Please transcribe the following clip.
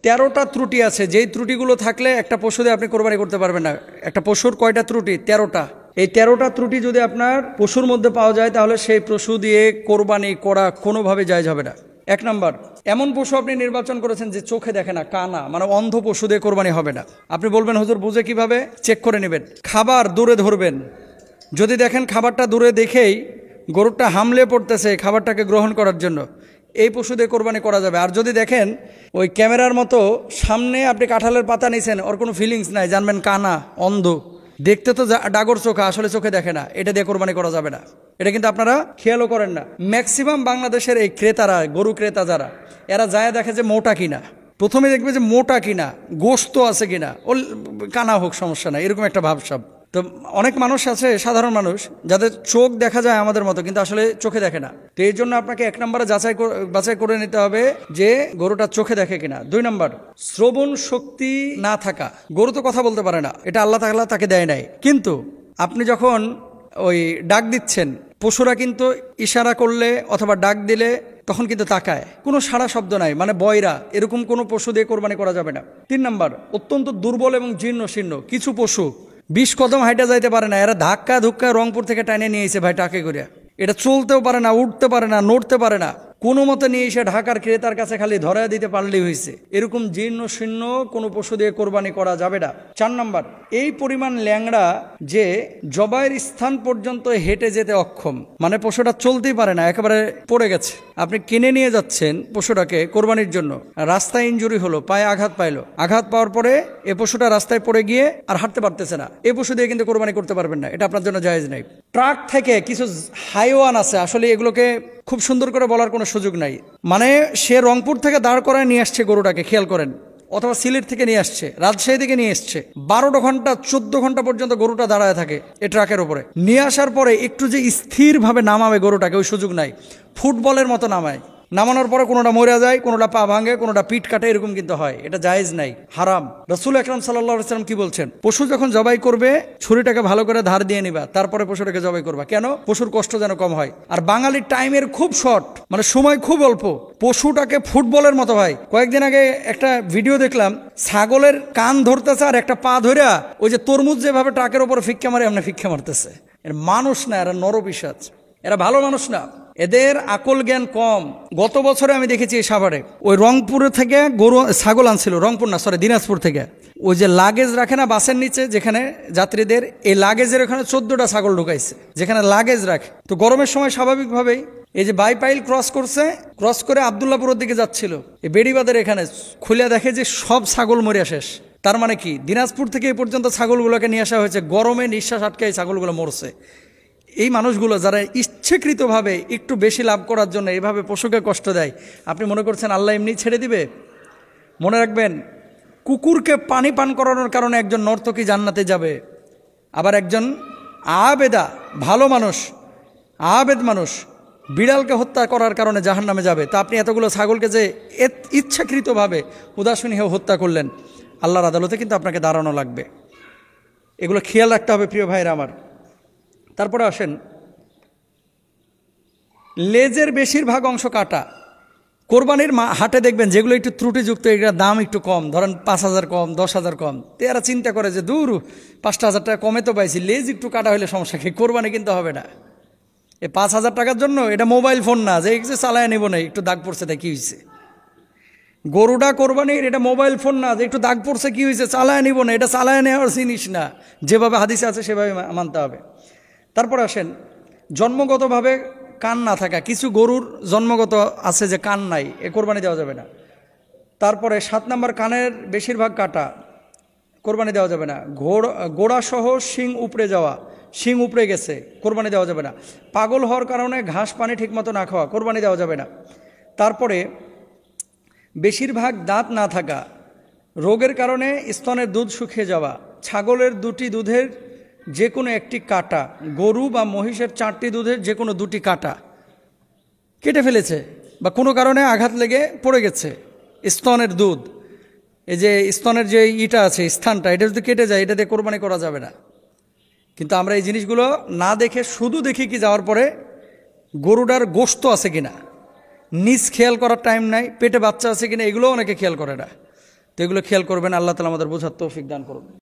13টা ত্রুটি আছে, যেই ত্রুটিগুলো থাকলে একটা পশু দিয়ে আপনি কোরবানি করতে পারবেন না। একটা পশুর কয়টা ত্রুটি? 13টা। এই 13টা ত্রুটি যদি আপনার পশুর মধ্যে পাওয়া যায় তাহলে সেই পশু দিয়ে কোরবানি করা কোনোভাবে জায়েজ হবে না। 1 নম্বর, এমন পশু আপনি নির্বাচন করেছেন যে চোখে দেখে না, কানা, মানে অন্ধ পশু দিয়ে কোরবানি হবে না। আপনি বলবেন হুজুর বুঝে কিভাবে? চেক করে নেবেন। খাবার দূরে ধরবেন, যদি দেখেন খাবারটা দূরে দেখেই গরুটা হামলে পড়তেছে খাবারটাকে গ্রহণ করার জন্য, এই পশু দিয়ে কোরবানি করা যাবে। আর যদি দেখেন ওই ক্যামেরার মতো সামনে আপনি কাঁঠালের পাতা নিছেন, ওর কোনো ফিলিংস নাই, জানবেন কানা, অন্ধ, দেখতে তো ডাগর চোখা, আসলে চোখে দেখে না, এটা দিয়ে কোরবানি করা যাবে না। এটা কিন্তু আপনারা খেয়ালও করেন না। ম্যাক্সিমাম বাংলাদেশের এই ক্রেতারা, গরু ক্রেতা যারা, এরা যায় দেখে যে মোটা কিনা, প্রথমে দেখবে যে মোটা কিনা, গোশত আছে কিনা, ও কানা হোক সমস্যা নাই, এরকম একটা ভাবসাব। তো অনেক মানুষ আছে, সাধারণ মানুষ, যাদের চোখ দেখা যায় আমাদের মতো কিন্তু আসলে চোখে দেখে না। তো এই জন্য আপনাকে 1 নম্বরে বাছাই করে নিতে হবে যে গরুটা চোখে দেখে কিনা। 2 নম্বর, শ্রবণ শক্তি না থাকা। গরু তো কথা বলতে পারে না, এটা আল্লাহ তাআলা তাকে দেয় নাই, কিন্তু আপনি যখন ওই ডাক দিচ্ছেন, পশুরা কিন্তু ইশারা করলে অথবা ডাক দিলে তখন কিন্তু তাকায়, কোনো সাড়া শব্দ নাই, মানে বয়রা, এরকম কোনো পশু দিয়ে কোরবানি করা যাবে না। 3 নম্বর, অত্যন্ত দুর্বল এবং জীর্ণ শীর্ণ কিছু পশু 20 কদম হাইটা যাইতে পারে না, এরা ধাক্কা ধুক্কা রংপুর থেকে টাইনে নিয়ে এসে ভাই টাকে করে, এটা চলতেও পারে না, উঠতে পারে না, নড়তে পারে না, কোনো মতে নিয়ে এসে ঢাকার ক্রেতার কাছে খালি ধরা দিতে পারলেই হয়েছে। এরকম জীর্ণ শীর্ণ কোনো পশু দিয়ে কোরবানি করা যাবে না। 4 নম্বর, এই পরিমাণ ল্যাংড়া যে জবাইয়ের স্থান পর্যন্ত হেঁটে যেতে অক্ষম, মানে পশুটা চলতেই পারে না, একেবারে পড়ে গেছে। আপনি কিনে নিয়ে যাচ্ছেন পশুটাকে কোরবানির জন্য, রাস্তায় ইনজুরি হলো, পায়ে আঘাত পাইলো, আঘাত পাওয়ার পরে এ পশুটা রাস্তায় পড়ে গিয়ে আর হাঁটতে পারতেছে না, এই পশু দিয়ে কিন্তু কোরবানি করতে পারবেন না, এটা আপনার জন্য জায়েজ নাই। ট্রাক থেকে কিছু হাইওয়ান আছে, আসলে এগুলোকে খুব সুন্দর করে বলার কোনো সুযোগ নাই, মানে সে রংপুর থেকে দাঁড় করায় নিয়ে আসছে গরুটাকে, খেয়াল করেন, অথবা সিলেট থেকে নিয়ে আসছে, রাজশাহী থেকে নিয়ে আসছে, 12 ঘন্টা 14 ঘন্টা পর্যন্ত গরুটা দাঁড়ায় থাকে এই ট্রাকের উপরে। নিয়ে আসার পরে একটু যে স্থিরভাবে নামাবে গরুটাকে, ওই সুযোগ নাই, ফুটবলের মতো নামায়, নামানোর পরে কোনোটা মরে যায়, কোনোটা পা ভাঙে, কোনোটা পিঠ কাটে, এরকম কিন্তু হয়, এটা জায়েজ নাই, হারাম। রাসূল আকরাম সাল্লাল্লাহু আলাইহি ওয়াসাল্লাম কি বলছেন? পশু যখন জবাই করবে ছুরিটাকে ভালো করে ধার দিয়ে নিবা, তারপরে পশুটাকে জবাই করবা। কেন? পশুর কষ্ট যেন কম হয়। আর বাঙালির টাইমের খুব শর্ট, মানে সময় খুব অল্প, পশুটাকে ফুটবলের মতো হয়। কয়েকদিন আগে একটা ভিডিও দেখলাম, ছাগলের কান ধরতেছে আর একটা পা ধরে ওই যে তরমুজ যেভাবে ট্রাকের উপরে ফিক্কা মারে এমনি ফিক্কা মারতেছে। এর মানুষ না, এরা নরপিশাচ, এরা ভালো মানুষ না, এদের আকল জ্ঞান কম। গত বছরে আমি দেখেছি এই সাভারে ওই রংপুর থেকে গরু ছাগল আনছিল, রংপুর না সরি দিনাজপুর থেকে, ওই যে লাগেজ রাখে না বাসের নিচে যেখানে যাত্রীদের, এই লাগেজের ওখানে 14টা ছাগল ঢুকাইছে যেখানে লাগেজ রাখে। তো গরমের সময় স্বাভাবিকভাবেই এই যে বাইপাইল ক্রস করছে, ক্রস করে আবদুল্লাপুরের দিকে যাচ্ছিল, এই বেড়িবাদের এখানে খুলে দেখে যে সব ছাগল মরিয়া শেষ। তার মানে কি, দিনাজপুর থেকে এই পর্যন্ত ছাগলগুলোকে নিয়ে আসা হয়েছে, গরমে নিঃশ্বাস আটকে এই ছাগলগুলো মরছে। এই মানুষগুলো যারা ইচ্ছাকৃতভাবে একটু বেশি লাভ করার জন্য এইভাবে পশুকে কষ্ট দেয়, আপনি মনে করছেন আল্লাহ এমনি ছেড়ে দিবে? মনে রাখবেন, কুকুরকে পানি পান করানোর কারণে একজন নর্তকী জান্নাতে যাবে, আবার একজন আবেদা ভালো মানুষ, আবেদ মানুষ বিড়ালকে হত্যা করার কারণে জাহান্নামে যাবে। তা আপনি এতগুলো ছাগলকে যে ইচ্ছাকৃতভাবে উদাসীন হত্যা করলেন, আল্লাহর আদালতে কিন্তু আপনাকে দাঁড়ানো লাগবে। এগুলো খেয়াল রাখতে হবে প্রিয় ভাইরা আমার। তারপরে আসেন, লেজের বেশিরভাগ অংশ কাটা। কোরবানির হাটে দেখবেন যেগুলো একটু ত্রুটিযুক্ত, এগুলোর দাম একটু কম, ধরেন 5,000 কম, 10,000 কম, তো এরা চিন্তা করে যে দূর 5,000 টাকা কমে তো পাইছি, লেজ একটু কাটা হলে সমস্যা কি, কোরবানি কিন্তু হবে না। এই 5,000 টাকার জন্য এটা মোবাইল ফোন না যে চালায় নেব না, একটু দাগ পড়ছে তাই কি হয়েছে। গরুটা কোরবানির, এটা মোবাইল ফোন না যে একটু দাগ পড়ছে কি হয়েছে, চালায় নিব না, এটা চালায় নেওয়ার জিনিস না, যেভাবে হাদিসে আছে সেভাবে মানতে হবে। তারপর আসেন, জন্মগতভাবে কান না থাকা। কিছু গরুর জন্মগত আছে যে কান নাই, এ কোরবানি দেওয়া যাবে না। তারপরে 7 নম্বর, কানের বেশিরভাগ কাটা, কোরবানি দেওয়া যাবে না। গোড়াসহ শিং উপড়ে যাওয়া, শিং উপড়ে গেছে, কোরবানি দেওয়া যাবে না। পাগল হওয়ার কারণে ঘাস পানি ঠিকমতো না খাওয়া, কোরবানি দেওয়া যাবে না। তারপরে বেশিরভাগ দাঁত না থাকা, রোগের কারণে স্তনের দুধ শুকিয়ে যাওয়া, ছাগলের 2টি দুধের যে কোনো একটি কাটা, গরু বা মহিষের 4টি দুধের যে কোনো 2টি কাটা কেটে ফেলেছে বা কোনো কারণে আঘাত লেগে পড়ে গেছে, স্তনের দুধ, এই যে স্তনের যে ইটা আছে স্থানটা, এটা যদি কেটে যায়, এটা দিয়ে কোরবানি করা যাবে না। কিন্তু আমরা এই জিনিসগুলো না দেখে শুধু দেখি কি যাওয়ার পরে গরুটার গোশত আছে কিনা, নিজ খেয়াল করার টাইম নাই, পেটে বাচ্চা আছে কিনা, এগুলো অনেকে খেয়াল করে না। তো এগুলো খেয়াল করবেন। আল্লাহ তাআলা আমাদের বোঝার তৌফিক দান করুন।